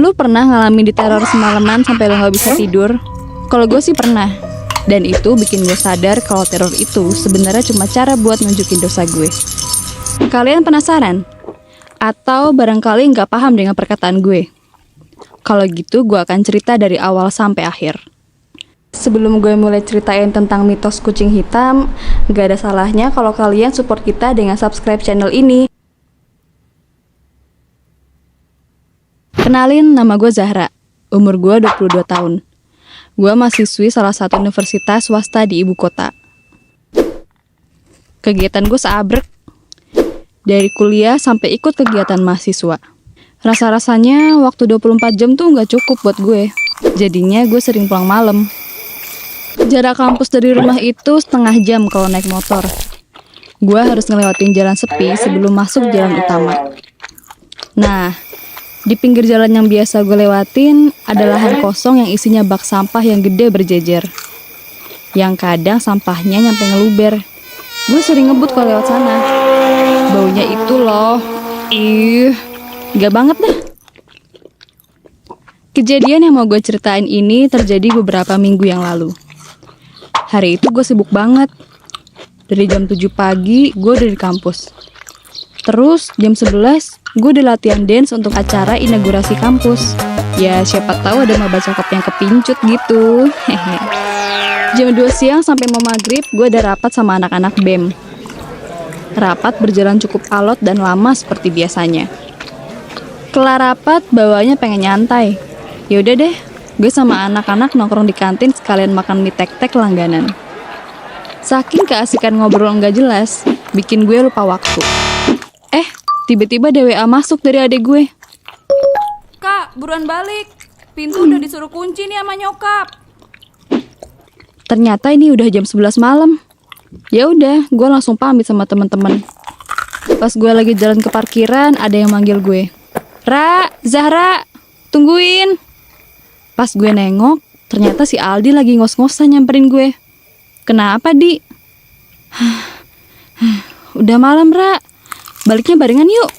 Lu pernah ngalamin diteror semalaman sampai lu gak bisa tidur? Kalau gue sih pernah. Dan itu bikin gue sadar kalau teror itu sebenarnya cuma cara buat nunjukin dosa gue. Kalian penasaran? Atau barangkali nggak paham dengan perkataan gue? Kalau gitu gue akan cerita dari awal sampai akhir. Sebelum gue mulai ceritain tentang mitos kucing hitam, gak ada salahnya kalau kalian support kita dengan subscribe channel ini. Kenalin, nama gue Zahra. Umur gue 22 tahun. Gue mahasiswi salah satu universitas swasta di ibu kota. Kegiatan gue seabrek. Dari kuliah sampai ikut kegiatan mahasiswa. Rasa-rasanya waktu 24 jam tuh gak cukup buat gue. Jadinya gue sering pulang malam. Jarak kampus dari rumah itu setengah jam kalau naik motor. Gue harus ngelewatin jalan sepi sebelum masuk jalan utama. Nah, di pinggir jalan yang biasa gue lewatin ada lahan kosong yang isinya bak sampah yang gede berjejer. Yang kadang sampahnya nyampe ngeluber. Gue sering ngebut kalau lewat sana. Baunya itu loh. Ih, gak banget dah. Kejadian yang mau gue ceritain ini terjadi beberapa minggu yang lalu. Hari itu gue sibuk banget. Dari jam 7 pagi gue udah di kampus. Terus jam 11 gue udah latihan dance untuk acara inaugurasi kampus. Ya siapa tahu ada maba cakep yang kepincut gitu. Jam 2 siang sampai mau maghrib gue ada rapat sama anak-anak BEM. Rapat berjalan cukup alot dan lama seperti biasanya. Kelar rapat bawanya pengen nyantai. Yaudah deh, gue sama anak-anak nongkrong di kantin sekalian makan mie tek-tek langganan. Saking keasikan ngobrol nggak jelas, bikin gue lupa waktu. Tiba-tiba ada WA masuk dari adik gue. Kak, buruan balik. Pintu udah disuruh kunci nih sama nyokap. Ternyata ini udah jam 11 malam. Ya udah, gue langsung pamit sama teman-teman. Pas gue lagi jalan ke parkiran, ada yang manggil gue. Ra, Zahra, tungguin. Pas gue nengok, ternyata si Aldi lagi ngos-ngosan nyamperin gue. Kenapa, Di? Udah malam, Ra. Baliknya barengan yuk.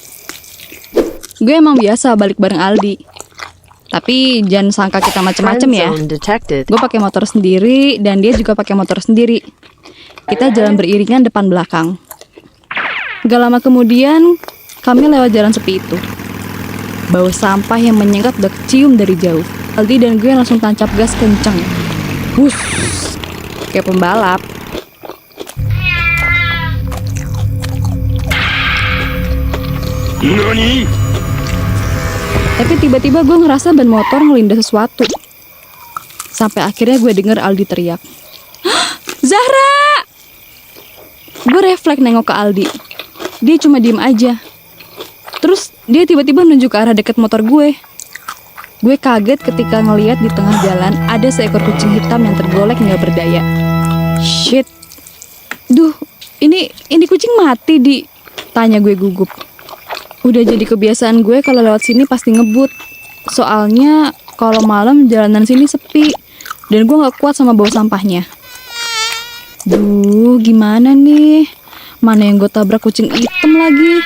Gue emang biasa balik bareng Aldi. Tapi jangan sangka kita macem-macem ya. Gue pakai motor sendiri dan dia juga pakai motor sendiri. Kita jalan beriringan depan belakang. Gak lama kemudian kami lewat jalan sepi itu. Bau sampah yang menyengat udah kecium dari jauh. Aldi dan gue langsung tancap gas kencang. Bus, kayak pembalap. Nani? Tapi tiba-tiba gue ngerasa ban motor ngelindas sesuatu. Sampai akhirnya gue denger Aldi teriak, Zahra! Gue refleks nengok ke Aldi. Dia cuma diem aja. Terus dia tiba-tiba nunjuk ke arah deket motor gue. Gue kaget ketika ngeliat di tengah jalan ada seekor kucing hitam yang tergolek nggak berdaya. Shit. Duh, ini kucing mati, Di. Tanya gue gugup. Udah jadi kebiasaan gue kalau lewat sini pasti ngebut. Soalnya kalau malam jalanan sini sepi dan gue nggak kuat sama bau sampahnya. Duh, gimana nih? Mana yang gue tabrak kucing hitam lagi?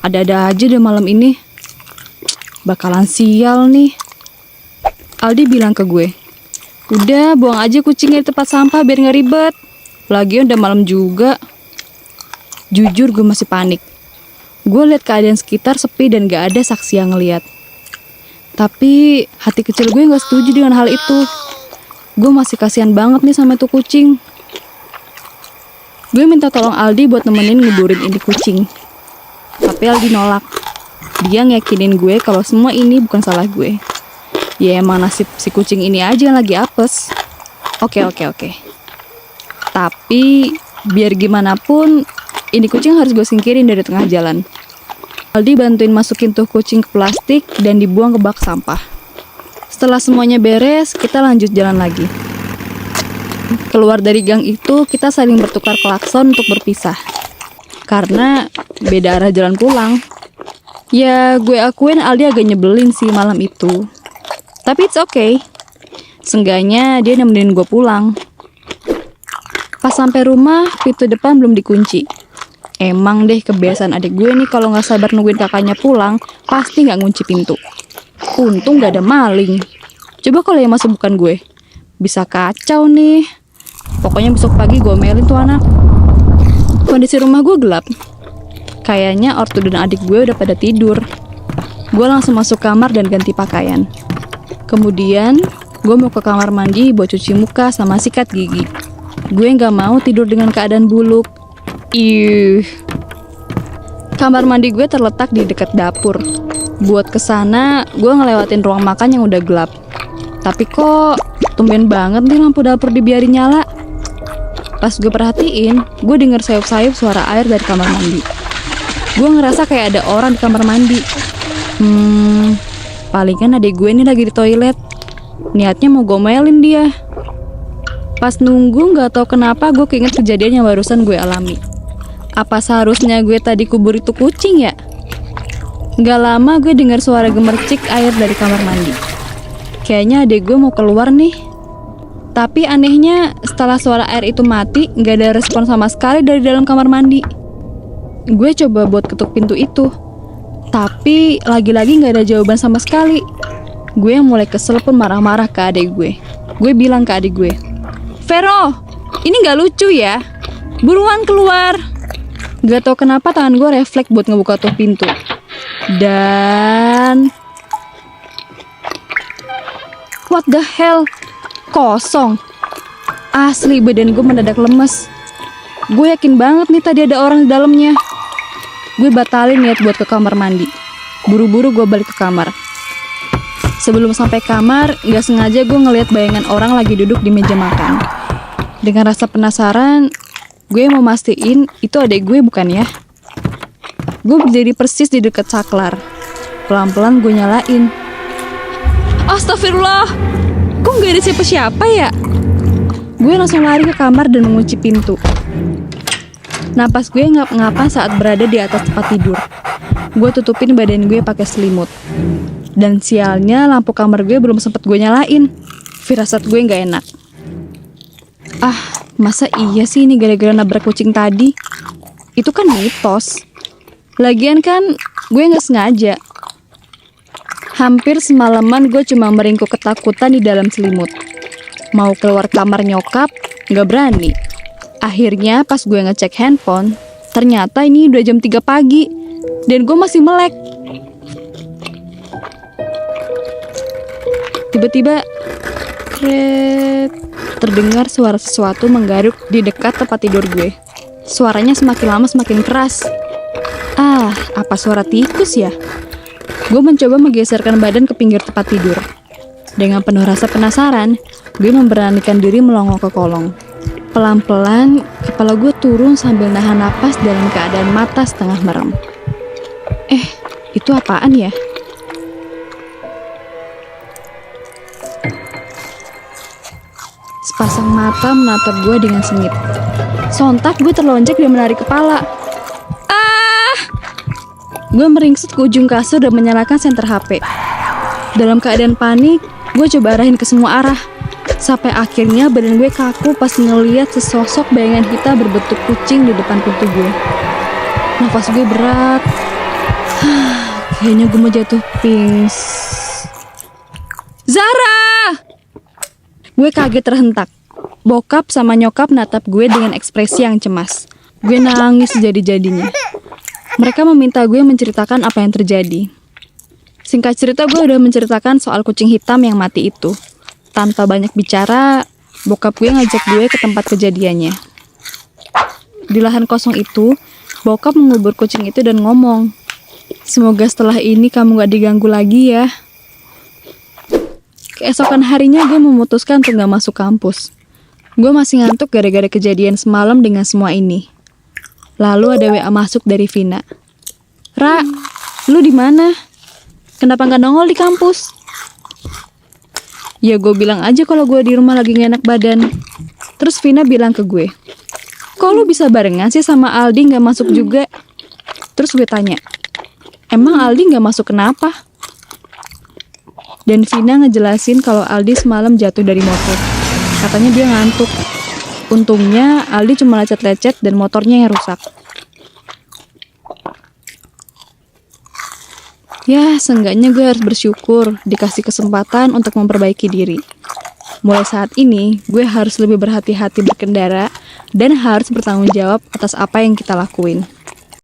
Ada-ada aja deh malam ini. Bakalan sial nih. Aldi bilang ke gue, udah buang aja kucingnya di tempat sampah biar nggak ribet. Lagian udah malam juga. Jujur gue masih panik. Gue liat keadaan sekitar sepi dan gak ada saksi yang ngeliat. Tapi hati kecil gue gak setuju dengan hal itu. Gue masih kasihan banget nih sama tuh kucing. Gue minta tolong Aldi buat nemenin nguburin ini kucing. Tapi Aldi nolak. Dia ngeyakinin gue kalau semua ini bukan salah gue. Ya emang nasib si kucing ini aja yang lagi apes. Oke. Tapi biar gimana pun ini kucing harus gue singkirin dari tengah jalan. Aldi bantuin masukin tuh kucing ke plastik dan dibuang ke bak sampah. Setelah semuanya beres, kita lanjut jalan lagi. Keluar dari gang itu, kita saling bertukar klakson untuk berpisah. Karena beda arah jalan pulang. Ya, gue akuin Aldi agak nyebelin sih malam itu. Tapi it's okay. Seenggaknya dia nemenin gue pulang. Pas sampai rumah, pintu depan belum dikunci. Emang deh kebiasaan adik gue nih kalau nggak sabar nungguin kakaknya pulang, pasti nggak ngunci pintu. Untung gak ada maling. Coba kalau yang masuk bukan gue, bisa kacau nih. Pokoknya besok pagi gue omelin tuh anak. Kondisi rumah gue gelap. Kayaknya ortu dan adik gue udah pada tidur. Gue langsung masuk kamar dan ganti pakaian. Kemudian gue mau ke kamar mandi buat cuci muka sama sikat gigi. Gue gak mau tidur dengan keadaan buluk. Ih. Kamar mandi gue terletak di dekat dapur. Buat kesana, gue ngelewatin ruang makan yang udah gelap. Tapi kok tumben banget nih lampu dapur dibiarin nyala. Pas gue perhatiin, gue denger sayup-sayup suara air dari kamar mandi. Gue ngerasa kayak ada orang di kamar mandi. Palingan adik gue nih lagi di toilet. Niatnya mau gomelin dia. Pas nunggu gak tahu kenapa gue keinget kejadian yang barusan gue alami. Apa seharusnya gue tadi kubur itu kucing ya? Gak lama gue dengar suara gemercik air dari kamar mandi. Kayaknya adik gue mau keluar nih. Tapi anehnya setelah suara air itu mati, gak ada respon sama sekali dari dalam kamar mandi. Gue coba buat ketuk pintu itu, tapi lagi-lagi gak ada jawaban sama sekali. Gue yang mulai kesel pun marah-marah ke adik gue. Gue bilang ke adik gue, "Vero, ini gak lucu ya. Buruan keluar." Gak tau kenapa tangan gue refleks buat ngebuka tuh pintu. Dan what the hell? Kosong. Asli badan gue mendadak lemes. Gue yakin banget nih tadi ada orang di dalamnya. Gue batalin niat buat ke kamar mandi. Buru-buru gue balik ke kamar. Sebelum sampai kamar, gak sengaja gue ngeliat bayangan orang lagi duduk di meja makan. Dengan rasa penasaran, gue mau mastiin itu adik gue bukan ya? Gue berdiri persis di dekat saklar. Pelan-pelan gue nyalain. Astagfirullah, kok gak ada siapa-siapa ya? Gue langsung lari ke kamar dan mengunci pintu. Napas gue ngap-ngapan saat berada di atas tempat tidur. Gue tutupin badan gue pakai selimut. Dan sialnya lampu kamar gue belum sempet gue nyalain. Firasat gue gak enak. Ah, masa iya sih ini gara-gara nabrak kucing tadi? Itu kan mitos. Lagian kan gue gak sengaja. Hampir semalaman gue cuma meringkuk ketakutan di dalam selimut. Mau keluar kamar nyokap, gak berani. Akhirnya pas gue ngecek handphone, ternyata ini udah jam 3 pagi. Dan gue masih melek. Tiba-tiba terdengar suara sesuatu menggaruk di dekat tempat tidur gue. Suaranya semakin lama semakin keras. Ah, apa suara tikus ya? Gue mencoba menggeserkan badan ke pinggir tempat tidur. Dengan penuh rasa penasaran, gue memberanikan diri melongok ke kolong. Pelan-pelan, kepala gue turun sambil nahan napas dalam keadaan mata setengah merem. Itu apaan ya? Sepasang mata menatap gue dengan sengit. Sontak gue terlonjak dan menarik kepala. Gue meringsut ke ujung kasur dan menyalakan senter HP. Dalam keadaan panik, gue coba arahin ke semua arah. Sampai akhirnya badan gue kaku pas ngeliat sesosok bayangan hitam berbentuk kucing di depan pintu gue. Nafas gue berat. Kayaknya gue mau jatuh pings. Zara! Gue kaget terhentak. Bokap sama nyokap natap gue dengan ekspresi yang cemas. Gue nangis jadi-jadinya. Mereka meminta gue menceritakan apa yang terjadi. Singkat cerita, gue udah menceritakan soal kucing hitam yang mati itu. Tanpa banyak bicara, bokap gue ngajak gue ke tempat kejadiannya. Di lahan kosong itu, bokap mengubur kucing itu dan ngomong, "Semoga setelah ini kamu gak diganggu lagi ya." Keesokan harinya gue memutuskan untuk gak masuk kampus. Gue masih ngantuk gara-gara kejadian semalam dengan semua ini. Lalu ada WA masuk dari Vina. "Ra, lu di mana? Kenapa nggak nongol di kampus?" Ya gue bilang aja kalau gue di rumah lagi gak enak badan. Terus Vina bilang ke gue, "Kok lu bisa barengan sih sama Aldi nggak masuk juga?" Terus gue tanya, "Emang Aldi nggak masuk kenapa?" Dan Vina ngejelasin kalau Aldi semalam jatuh dari motor. Katanya dia ngantuk. Untungnya Aldi cuma lecet-lecet dan motornya yang rusak. Ya, seenggaknya gue harus bersyukur dikasih kesempatan untuk memperbaiki diri. Mulai saat ini, gue harus lebih berhati-hati berkendara dan harus bertanggung jawab atas apa yang kita lakuin.